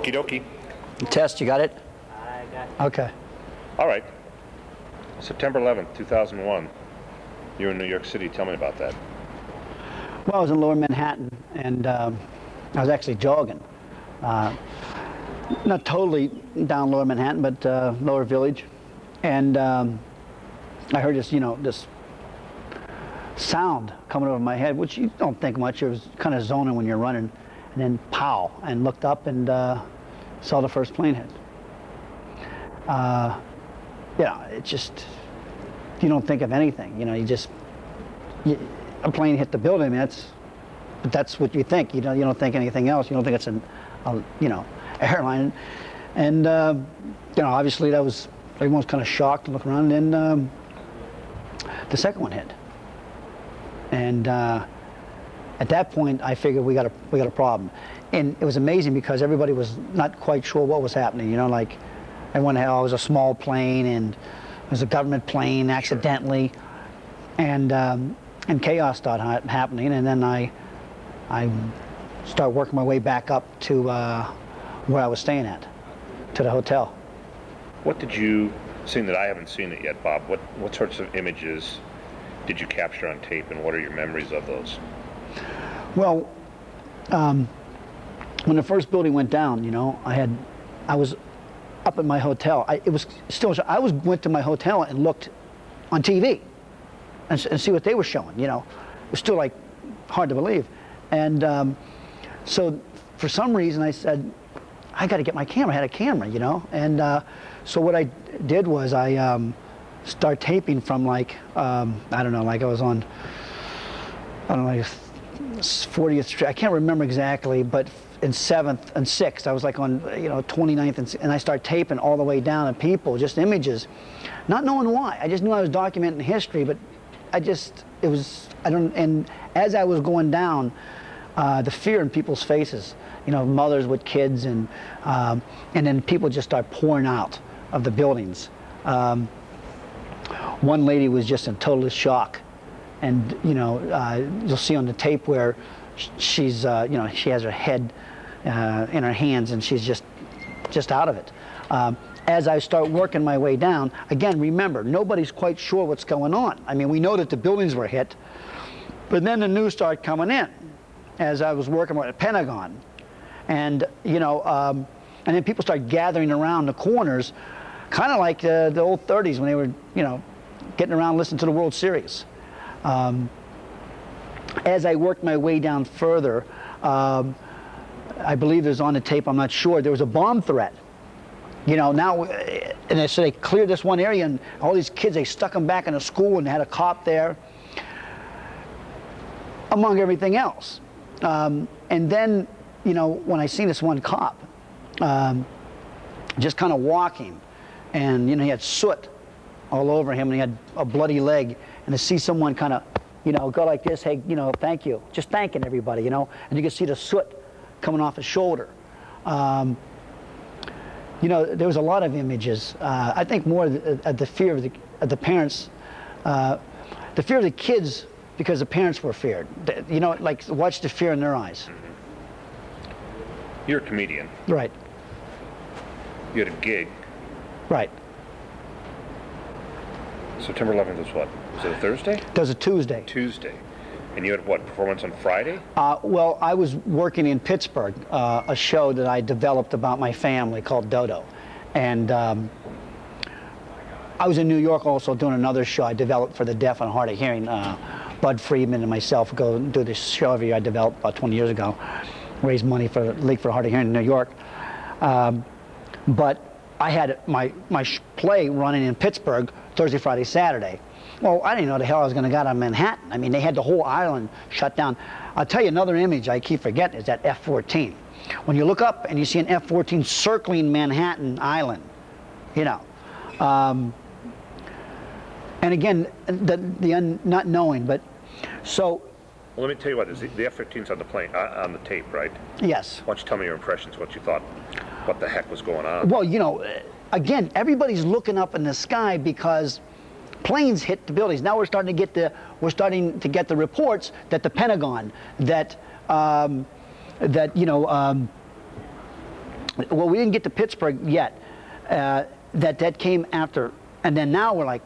Okie dokie. Test, you got it? I got Okay. All right. September 11th, 2001. You're in New York City. Tell me about that. Well, I was in Lower Manhattan, and I was actually jogging. Not totally down Lower Manhattan, but Lower Village. And I heard this, this sound coming over my head, which you don't think much. It was kind of zoning when you're running. And then pow, and looked up and saw the first plane hit. It just, you don't think of anything. A plane hit the building. I mean, that's what you think. You don't think anything else. You don't think it's an airline. And obviously everyone was kind of shocked and looked around. And then the second one hit. And at that point, I figured we got a problem. And it was amazing because everybody was not quite sure what was happening. Like everyone had, it was a small plane and it was a government plane accidentally, and chaos started happening. And then I started working my way back up to where I was staying at, to the hotel. What did you, seeing that I haven't seen it yet, Bob, what sorts of images did you capture on tape, and what are your memories of those? Well, when the first building went down, I was up at my hotel. I went to my hotel and looked on TV and see what they were showing. It was still like hard to believe. And so for some reason I said, I got to get my camera. I had a camera, And so what I did was I start taping from like I was on 40th Street. I can't remember exactly, but in 7th and 6th, I was like on 29th, and I start taping all the way down at people, just images, not knowing why. I just knew I was documenting history, but and as I was going down, the fear in people's faces, mothers with kids, and then people just start pouring out of the buildings. One lady was just in total shock, and you'll see on the tape where she's she has her head in her hands, and she's just out of it. As I start working my way down, again, remember, nobody's quite sure what's going on. I mean, we know that the buildings were hit, but then the news started coming in as I was working at the Pentagon, and and then people start gathering around the corners, kind of like the old 30s when they were getting around listening to the World Series. As I worked my way down further, I believe there's on the tape, I'm not sure, there was a bomb threat. Now, and so they cleared this one area, and all these kids, they stuck them back in a school and had a cop there, among everything else. And then, when I seen this one cop, just kind of walking, and, he had soot all over him, and he had a bloody leg, and to see someone kind of, go like this, hey, thank you, just thanking everybody, and you can see the soot coming off his shoulder. There was a lot of images. I think more of the fear of the parents, the fear of the kids, because the parents were feared. Like watch the fear in their eyes. You're a comedian. Right. You had a gig. Right. September 11th was what? Was it a Thursday? That was a Tuesday. Tuesday. And you had what, performance on Friday? Well, I was working in Pittsburgh, a show that I developed about my family called Dodo. And I was in New York also doing another show I developed for the deaf and hard of hearing. Bud Friedman and myself go and do this show every year I developed about 20 years ago, raise money for the League for Hard of Hearing in New York. But I had my play running in Pittsburgh Thursday, Friday, Saturday. Well, I didn't know the hell I was going to get out of Manhattan. I mean, they had the whole island shut down. I'll tell you another image I keep forgetting is that F-14. When you look up and you see an F-14 circling Manhattan Island, and again, the not knowing, but so. Well, let me tell you what, the F-15's on the plane, on the tape, right? Yes. Why don't you tell me your impressions, what you thought, what the heck was going on? Well, again, everybody's looking up in the sky because planes hit the buildings. Now we're starting to get the reports that the Pentagon, Well, we didn't get to Pittsburgh yet. That came after, and then now we're like,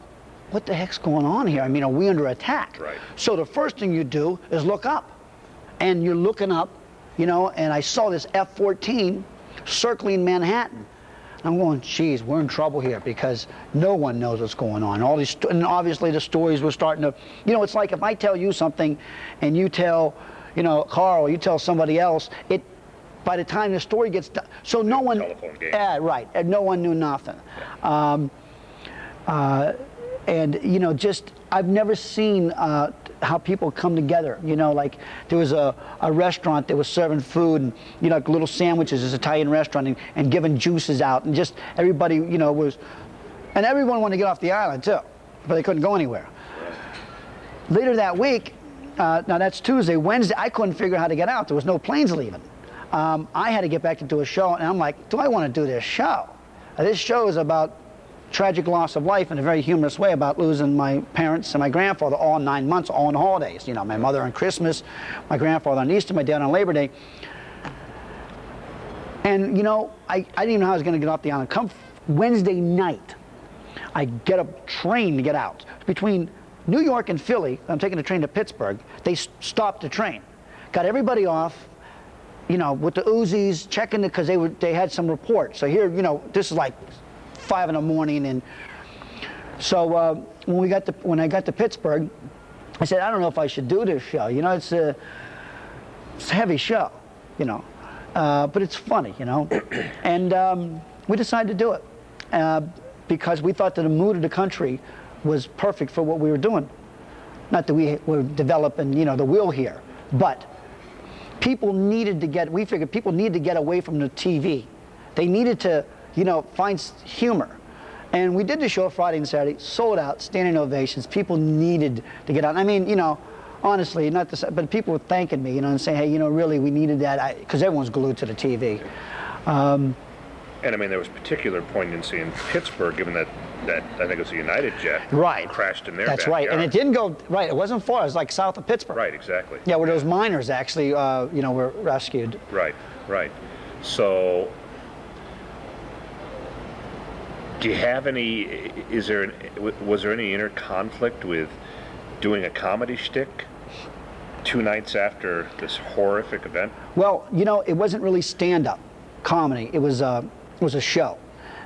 what the heck's going on here? I mean, are we under attack? Right. So the first thing you do is look up, and you're looking up, you know. And I saw this F-14 circling Manhattan. I'm going, geez, we're in trouble here because no one knows what's going on. All these, and obviously the stories were starting to, you know, it's like if I tell you something, and you tell, you know, Carl, you tell somebody else, it. By the time the story gets done, so no one, telephone game. right, and no one knew nothing. And you know, just I've never seen how people come together. You know, like there was a restaurant that was serving food, and you know, like little sandwiches, this Italian restaurant, and giving juices out, and just everybody, you know, was, and everyone wanted to get off the island too, but they couldn't go anywhere. Later that week, now that's Tuesday, Wednesday, I couldn't figure out how to get out. There was no planes leaving. I had to get back into a show, and I'm like, do I want to do this show? This show is about tragic loss of life in a very humorous way, about losing my parents and my grandfather all in 9 months, all on holidays. You know, my mother on Christmas, my grandfather on Easter, my dad on Labor Day. And, you know, I didn't even know how I was going to get off the island. Come Wednesday night, I get a train to get out. Between New York and Philly, I'm taking a train to Pittsburgh, they stopped the train. Got everybody off, you know, with the Uzis, checking it, because they had some reports. So here, you know, this is like 5 in the morning, and so when I got to Pittsburgh, I said, I don't know if I should do this show. You know, it's a heavy show, you know, but it's funny, you know, and we decided to do it because we thought that the mood of the country was perfect for what we were doing. Not that we were developing, you know, the will here, but people needed to get, we figured people needed to get away from the TV. They needed to, you know, find humor. And we did the show Friday and Saturday, sold out, standing ovations. People needed to get out. I mean, you know, honestly, not to say, but people were thanking me, you know, and saying, hey, you know, really, we needed that, because everyone's glued to the TV. And I mean, there was particular poignancy in Pittsburgh, given that I think it was a United jet crashed in their That's backyard. right, and it didn't go, right, it wasn't far, it was like south of Pittsburgh. Right, exactly. Yeah, where those miners actually, you know, were rescued. Right, right. So, do you have any, was there any inner conflict with doing a comedy shtick 2 nights after this horrific event? Well, you know, it wasn't really stand-up comedy. It was a show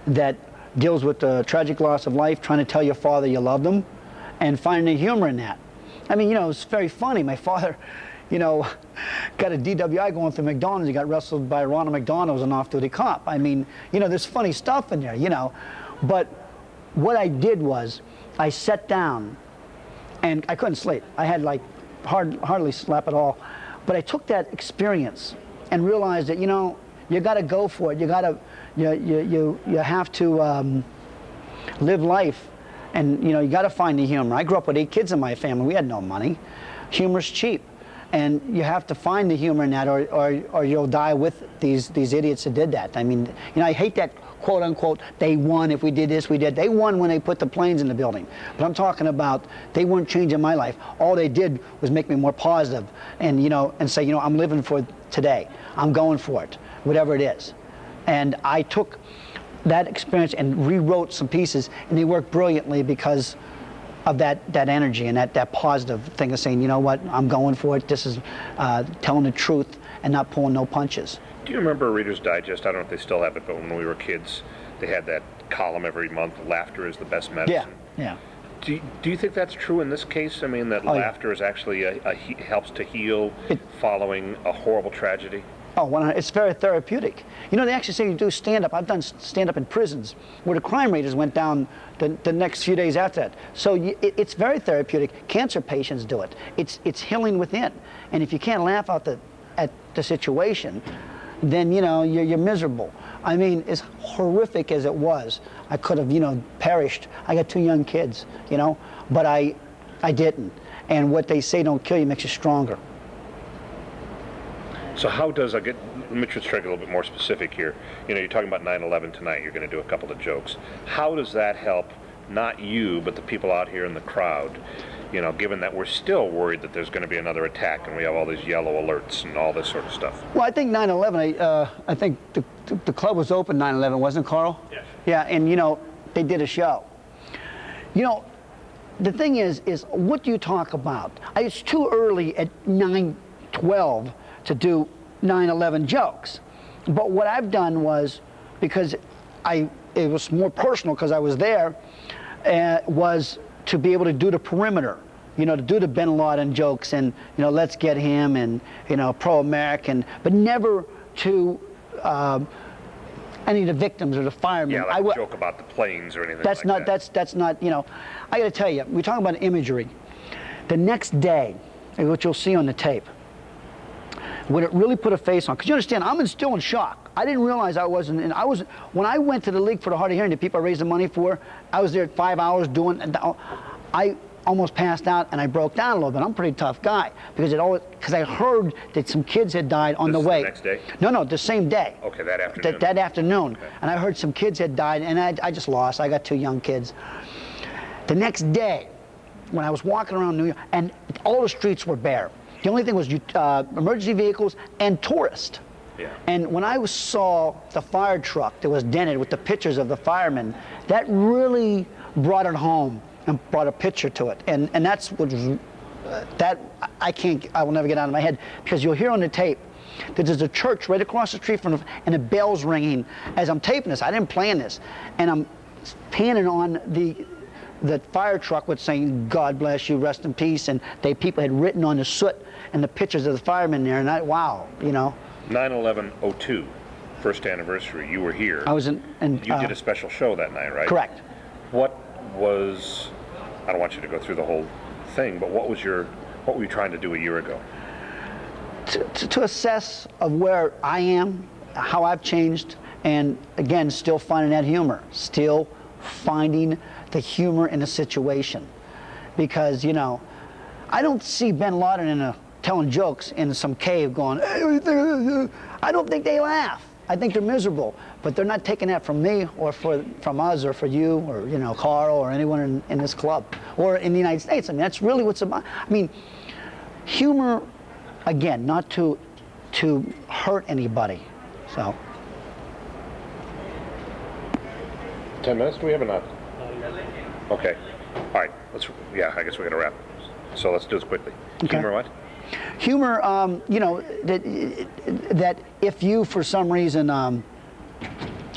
that deals with the tragic loss of life, trying to tell your father you loved him, and finding the humor in that. I mean, you know, it's very funny. My father, you know, got a DWI going through McDonald's. He got wrestled by Ronald McDonald, who was an off-duty cop. I mean, you know, there's funny stuff in there, you know. But what I did was, I sat down, and I couldn't sleep. I had like hardly slept at all. But I took that experience and realized that, you know, you got to go for it. You got to, you have to live life, and you know, you got to find the humor. I grew up with 8 kids in my family. We had no money. Humor's cheap, and you have to find the humor in that, or you'll die with these idiots that did that. I mean, you know, I hate that quote unquote, they won if we did this, we did. They won when they put the planes in the building. But I'm talking about, they weren't changing my life. All they did was make me more positive, and you know, and say, you know, I'm living for today. I'm going for it, whatever it is. And I took that experience and rewrote some pieces, and they worked brilliantly because of that energy and that positive thing of saying, you know what, I'm going for it. This is telling the truth and not pulling no punches. Do you remember Reader's Digest? I don't know if they still have it, but when we were kids, they had that column every month, laughter is the best medicine. Yeah. Do you think that's true in this case? I mean, that laughter is actually helps to heal following a horrible tragedy? Oh, it's very therapeutic. You know, they actually say you do stand-up. I've done stand-up in prisons where the crime rates went down the next few days after that. So it's very therapeutic. Cancer patients do it. It's healing within. And if you can't laugh at the situation, then, you know, you're miserable. I mean, as horrific as it was, I could have, you know, perished. I got 2 young kids, you know, but I didn't. And what they say don't kill you makes you stronger. So how does, let me try to get a little bit more specific here. You know, you're talking about 9/11 tonight. You're going to do a couple of jokes. How does that help, not you, but the people out here in the crowd, given that we're still worried that there's going to be another attack and we have all these yellow alerts and all this sort of stuff? Well, I think 9/11. I think the club was open 9/11, wasn't it, Carl? Yes. Yeah, and they did a show. The thing is what do you talk about? It's too early at 9/12 to do 9/11 jokes. But what I've done was, because it was more personal because I was there, was to be able to do the perimeter, to do the Bin Laden jokes and, let's get him and, pro-American, but never to any of the victims or the firemen. Yeah, like a joke about the planes or anything that's like not, that. That's not, I got to tell you, we're talking about imagery. The next day, what you'll see on the tape, when it really put a face on, because you understand, I'm still in shock. I didn't realize when I went to the League for the Hard of Hearing, the people I raised the money for, I was there 5 hours doing, I almost passed out and I broke down a little bit. I'm a pretty tough guy because I heard that some kids had died on the way. The next day? No, the same day. Okay, that afternoon. That afternoon. Okay. And I heard some kids had died and I just lost. I got 2 young kids. The next day, when I was walking around New York, and all the streets were bare. The only thing was emergency vehicles and tourists. Yeah. And when I saw the fire truck that was dented with the pictures of the firemen, that really brought it home and brought a picture to it. And that's what was, that I will never get out of my head, because you'll hear on the tape that there's a church right across the street from, and the bell's ringing as I'm taping this. I didn't plan this. And I'm panning on the fire truck with saying, "God bless you, rest in peace," and people had written on the soot and the pictures of the firemen there, and wow. 9/11/02, first anniversary, you were here. I was in You did a special show that night, right? Correct. What was, I don't want you to go through the whole thing, but what were you trying to do a year ago? To assess of where I am, how I've changed, and again, still finding that humor, still finding the humor in the situation. Because, I don't see Bin Laden telling jokes in some cave going, "Hey," I don't think they laugh. I think they're miserable, but they're not taking that from me or from us or for you or, Carl or anyone in this club or in the United States. I mean, that's really what's about. I mean, humor, again, not to hurt anybody. So. 10 minutes, do we have or not? Okay. All right. I guess we got to wrap. So let's do this quickly. Okay. Humor what? Humor, that if you, for some reason,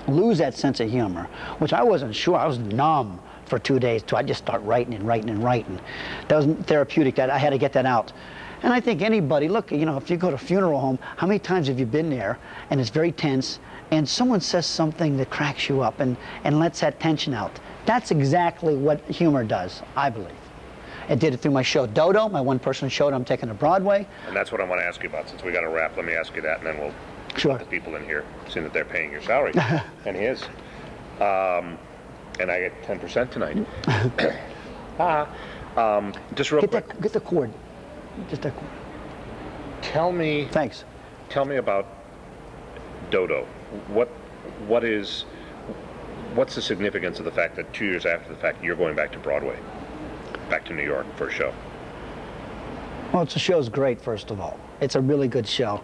lose that sense of humor, which I wasn't sure. I was numb for 2 days, I just start writing and writing and writing. That was therapeutic. That I had to get that out. And I think anybody, look, if you go to a funeral home, how many times have you been there and it's very tense and someone says something that cracks you up and lets that tension out? That's exactly what humor does, I believe. It did it through my show Dodo, my one-person show that I'm taking to Broadway. And that's what I want to ask you about. Since we got to wrap, let me ask you that, and then we'll Sure. let the people in here, seeing that they're paying your salary, and he is. And I get 10% tonight. Just real quick. Get the cord. Just that cord. Tell me Thanks. about Dodo. What's the significance of the fact that 2 years after the fact you're going back to Broadway, back to New York for a show? Well, the show's great, first of all. It's a really good show.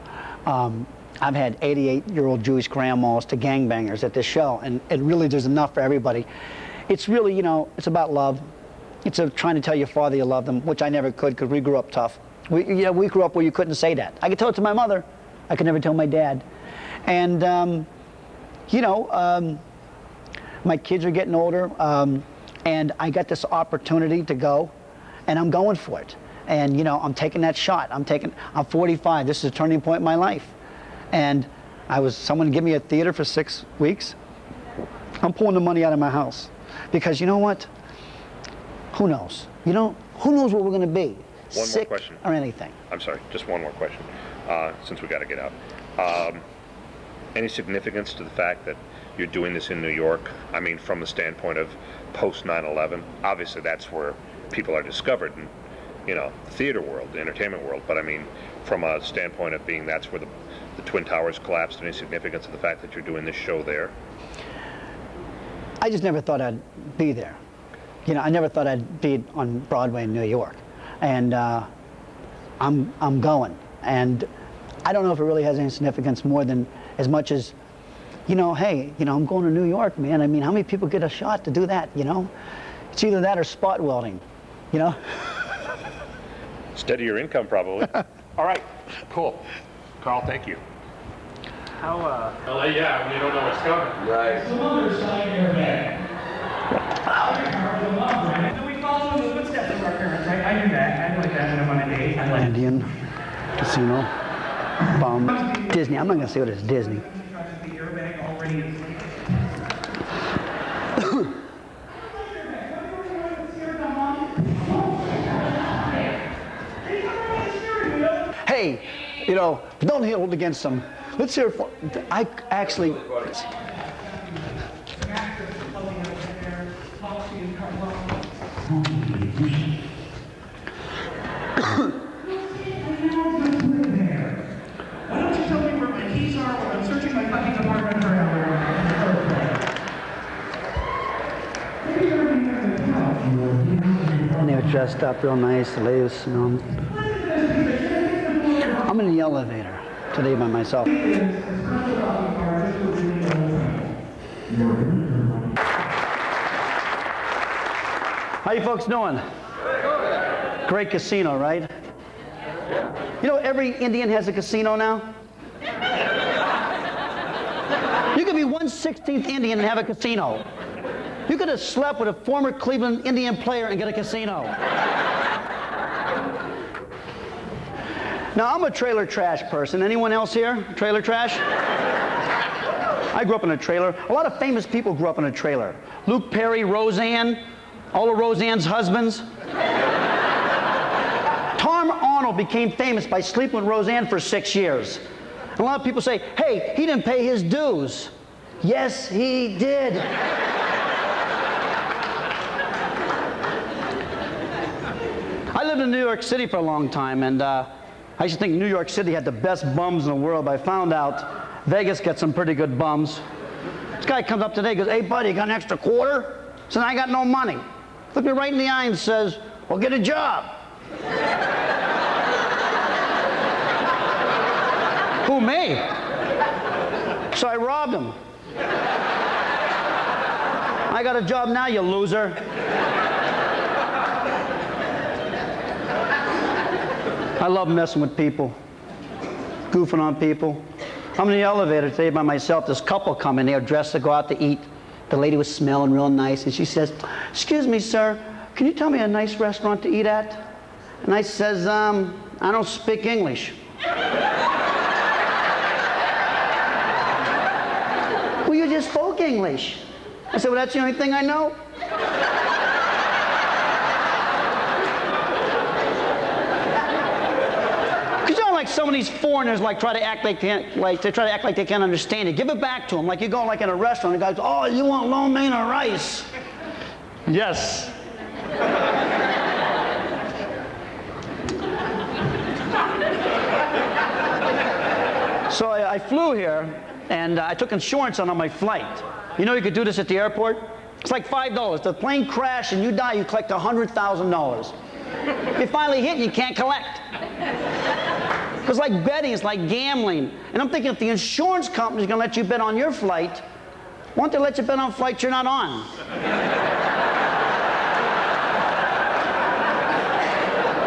I've had 88-year-old Jewish grandmas to gangbangers at this show, and it really, there's enough for everybody. It's really, it's about love. It's trying to tell your father you love them, which I never could because we grew up tough. We grew up where you couldn't say that. I could tell it to my mother. I could never tell my dad. And, my kids are getting older, and I got this opportunity to go, and I'm going for it. And, I'm taking that shot. I'm 45. This is a turning point in my life. And someone gave me a theater for 6 weeks. I'm pulling the money out of my house. Because you know what? Who knows? Who knows what we're going to be? One more Sick question. or anything. I'm sorry, just one more question, since we got to get out. Any significance to the fact that you're doing this in New York? I mean, from the standpoint of post 9/11, obviously that's where people are discovered in, the theater world, the entertainment world. But I mean, from a standpoint of being that's where the Twin Towers collapsed, any significance of the fact that you're doing this show there? I just never thought I'd be there. I never thought I'd be on Broadway in New York, and I'm going. And I don't know if it really has any significance more than as much as, hey, I'm going to New York, man. I mean, how many people get a shot to do that? It's either that or spot welding. Steady your income, probably. All right, cool. Carl, thank you. LA, yeah, when you don't know what's coming. Right. Some other side airbag. So we follow in the footsteps of our parents, right? I do that. I like that when I'm on a date. I like Indian casino, Disney. I'm not gonna say what it's Disney. the airbag already in place. Hey, don't hold against them. Let's hear it for, I actually, Why don't you tell me where my keys are when I'm searching my fucking apartment for hours? and they were dressed up real nice, the lady was smelling. I'm in the elevator today by myself. How you folks doing? Great casino, right? Every Indian has a casino now. You could be 1/16th Indian and have a casino. You could have slept with a former Cleveland Indian player and get a casino. Now, I'm a trailer trash person. Anyone else here? Trailer trash? I grew up in a trailer. A lot of famous people grew up in a trailer. Luke Perry, Roseanne, all of Roseanne's husbands. Tom Arnold became famous by sleeping with Roseanne for 6 years. And a lot of people say, hey, he didn't pay his dues. Yes, he did. I lived in New York City for a long time, and I used to think New York City had the best bums in the world, but I found out Vegas gets some pretty good bums. This guy comes up today and goes, hey, buddy, you got an extra quarter? I said, I got no money. Looked me right in the eye and says, well, get a job. Who, me? So I robbed him. I got a job now, you loser. I love messing with people, goofing on people. I'm in the elevator today by myself. This couple come in, they were dressed to go out to eat. The lady was smelling real nice, and she says, excuse me, sir, can you tell me a nice restaurant to eat at? And I says, I don't speak English. Well, you just spoke English. I said, well, that's the only thing I know. Like some of these foreigners try to act like they can't understand it. Give it back to them. Like you go in a restaurant and the guy goes, oh, you want lo mein or rice? Yes. So I flew here and I took insurance on my flight. You could do this at the airport? It's like $5. The plane crashed and you die, you collect $100,000. You finally hit and you can't collect. It's like betting, it's like gambling. And I'm thinking if the insurance company's gonna let you bet on your flight, why don't they let you bet on flights you're not on?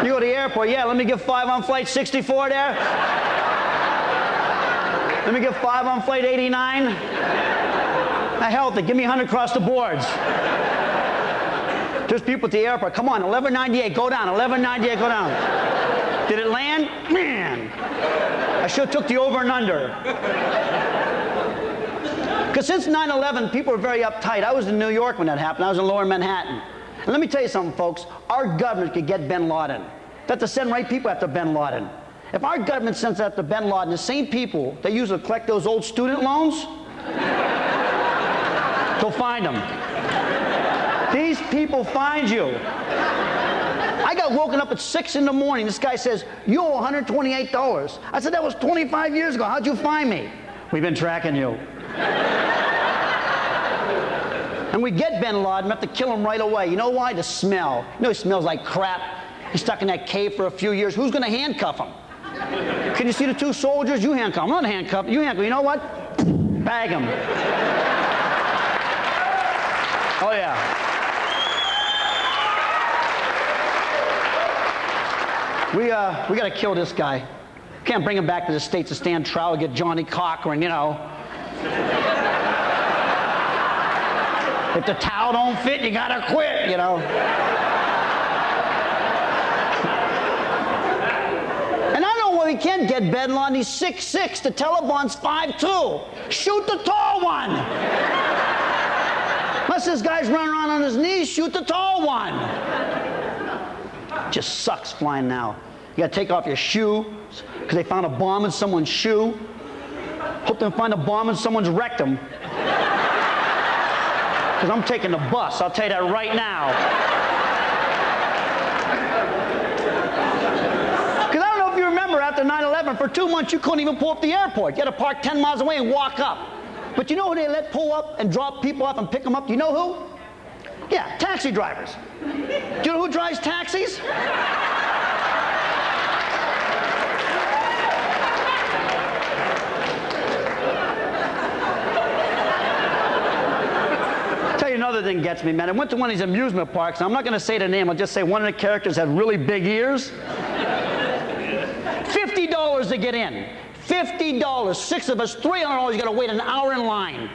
You go to the airport, yeah, let me give 5 on flight 64 there. Let me give 5 on flight 89. Now hell, give me 100 across the boards. There's people at the airport, come on, 1198, go down, 1198, go down. Did it land? Man, I should have took the over and under. Because since 9/11, people were very uptight. I was in New York when that happened. I was in Lower Manhattan. And let me tell you something, folks. Our government could get bin Laden. They have to send right people after bin Laden. If our government sends after bin Laden, the same people that used to collect those old student loans, go find them. These people find you. I got woken up at 6 in the morning. This guy says, you owe $128. I said, that was 25 years ago. How'd you find me? We've been tracking you. And we get bin Laden, we have to kill him right away. You know why? The smell. You know he smells like crap. He's stuck in that cave for a few years. Who's going to handcuff him? Can you see the two soldiers? You handcuff him. I'm not handcuffed. You handcuff him. You know what? Bag him. Oh, yeah. We got to kill this guy. Can't bring him back to the States to stand trial, get Johnny Cochran, you know. If the towel don't fit, you got to quit, you know. And I know where we can get bin Laden. He's 6'6". The Taliban's 5'2". Shoot the tall one. Unless this guy's running around on his knees, shoot the tall one. Just sucks flying now. You got to take off your shoe because they found a bomb in someone's shoe. Hope they find a bomb in someone's rectum. Because I'm taking the bus, I'll tell you that right now. Because I don't know if you remember after 9/11, for 2 months you couldn't even pull up the airport. You had to park 10 miles away and walk up. But you know who they let pull up and drop people off and pick them up? Do you know who? Yeah, taxi drivers. Do you know who drives taxis? Another thing gets me, man. I went to one of these amusement parks, and I'm not going to say the name, I'll just say one of the characters had really big ears. $50 to get in. $50. 6 of us, $300. You got to wait an hour in line.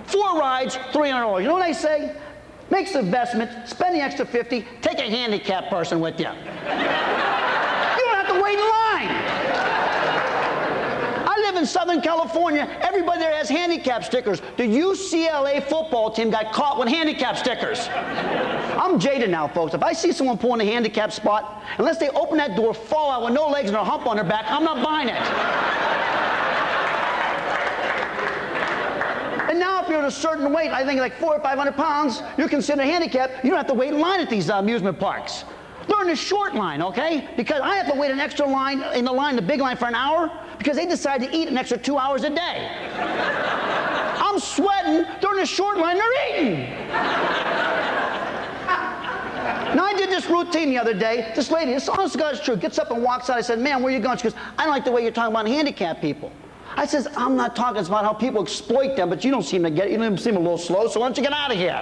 4 rides, $300. You know what I say? Make the investment, spend the extra $50, take a handicapped person with you. You don't have to wait in line. I live in Southern California. Everybody there has handicap stickers. The UCLA football team got caught with handicap stickers. I'm jaded now, folks. If I see someone pulling a handicap spot, unless they open that door, fall out with no legs and a hump on their back, I'm not buying it. And now if you're at a certain weight, I think like 400 or 500 pounds, you're considered handicapped. You don't have to wait in line at these amusement parks. They're in the short line, okay? Because I have to wait an extra line in the line, the big line, for an hour because they decide to eat an extra 2 hours a day. I'm sweating. They're in the short line. They're eating. Now, I did this routine the other day. This lady, this honest to God is true, gets up and walks out. I said, "Ma'am, where are you going?" She goes, "I don't like the way you're talking about handicapped people." I says, "I'm not talking about how people exploit them, but you don't seem to get it. You don't seem a little slow, so why don't you get out of here?"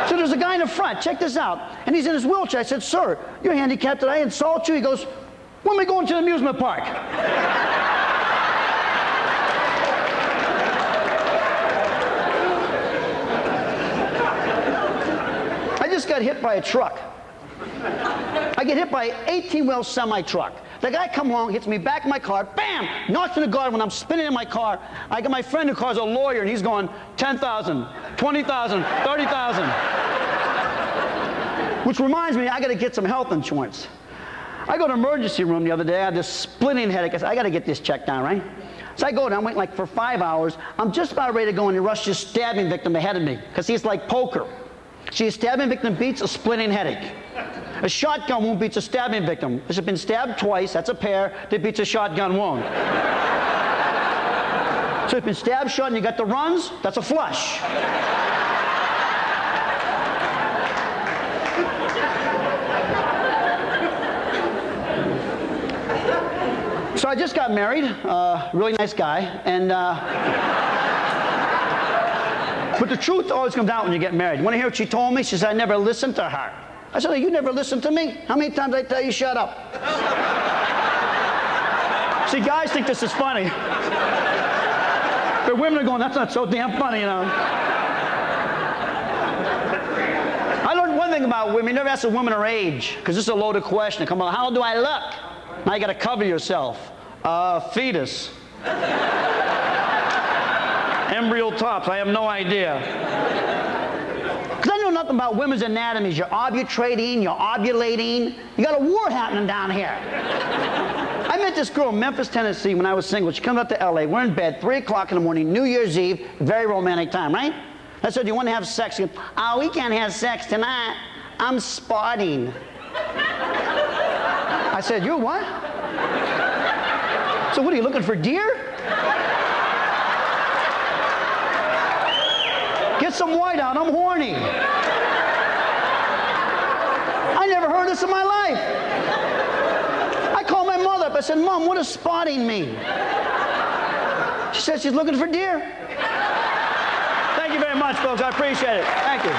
So there's a guy in the front, check this out, and he's in his wheelchair. I said, "Sir, you're handicapped. Did I insult you?" He goes, "When are we going to the amusement park?" I just got hit by a truck. I get hit by an 18-wheel semi-truck. The guy come along, hits me back in my car, bam, knocks in the guard when I'm spinning in my car. I got my friend who calls a lawyer, and he's going, 10,000, 20,000, 30,000. Which reminds me, I got to get some health insurance. I go to the emergency room the other day. I had this splitting headache. I said, I got to get this checked out, right? So I go down, wait like for 5 hours. I'm just about ready to go, and he rushed this stabbing victim ahead of me because he's like poker. See, a stabbing victim beats a splitting headache. A shotgun wound beats a stabbing victim. If it's been stabbed twice, that's a pair, that beats a shotgun wound. So if you've been stabbed shot and you got the runs, that's a flush. So I just got married, really nice guy, and but the truth always comes out when you get married. You want to hear what she told me? She said, "I never listened to her." I said, "You never listened to me? How many times did I tell you shut up?" See, guys think this is funny. But women are going, "That's not so damn funny, you know." I learned one thing about women. You never ask a woman her age, because this is a loaded question. Come on, how old do I look? Now you got to cover yourself. Fetus. Embryo tops. I have no idea. Because I know nothing about women's anatomies. You're ovulating, you're ovulating. You got a war happening down here. I met this girl in Memphis, Tennessee when I was single. She comes up to LA. We're in bed, 3 o'clock in the morning, New Year's Eve. Very romantic time, right? I said, "Do you want to have sex?" She goes, "Oh, we can't have sex tonight. I'm spotting." I said, "You what?" So what, are you looking for deer? Get some white out, I'm horny. I never heard this in my life. I called my mother up. I said, Mom, what does spotting mean? She said she's looking for deer. Thank you very much, folks. I appreciate it. Thank you.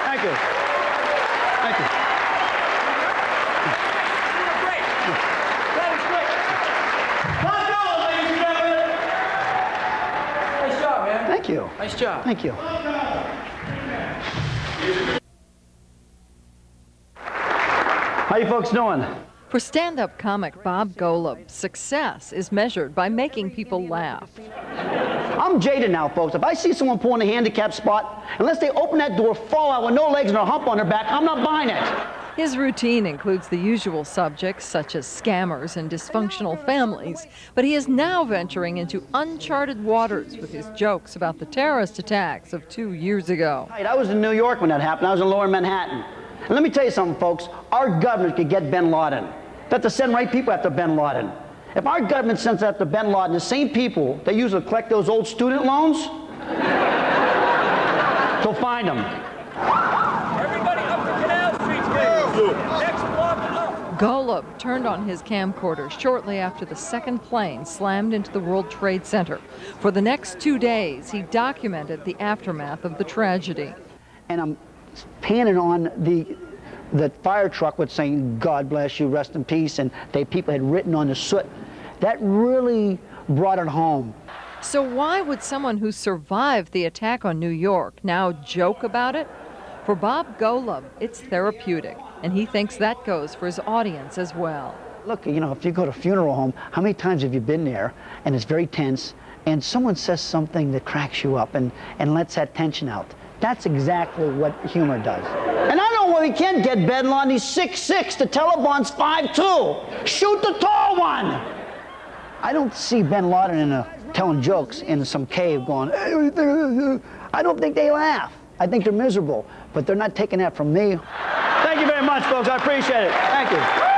Thank you. Thank you. That was great. Let's go, ladies and gentlemen. Nice job, man. Thank you. Nice job. Thank you. How you folks doing? For stand-up comic Bob Golub, success is measured by making people laugh. I'm jaded now, folks. If I see someone pull in a handicap spot, unless they open that door, fall out with no legs and a hump on their back, I'm not buying it. His routine includes the usual subjects such as scammers and dysfunctional families, but he is now venturing into uncharted waters with his jokes about the terrorist attacks of 2 years ago. I was in New York when that happened. I was in Lower Manhattan. And let me tell you something, folks. Our government could get bin Laden. They have to send right people after bin Laden. If our government sends after bin Laden, the same people that used to collect those old student loans, they'll find them. Everybody up to Canal Street, please. Next block up. Golub turned on his camcorder shortly after the second plane slammed into the World Trade Center. For the next 2 days, he documented the aftermath of the tragedy. And I'm panning on the fire truck with saying, God bless you, rest in peace, and people had written on the soot. That really brought it home. So why would someone who survived the attack on New York now joke about it? For Bob Golub, it's therapeutic, and he thinks that goes for his audience as well. Look, you know, if you go to a funeral home, how many times have you been there and it's very tense and someone says something that cracks you up and lets that tension out? That's exactly what humor does. And I know where we can't get bin Laden. He's 6'6", the Taliban's 5'2". Shoot the tall one. I don't see bin Laden telling jokes in some cave going, I don't think they laugh. I think they're miserable, but they're not taking that from me. Thank you very much, folks. I appreciate it. Thank you.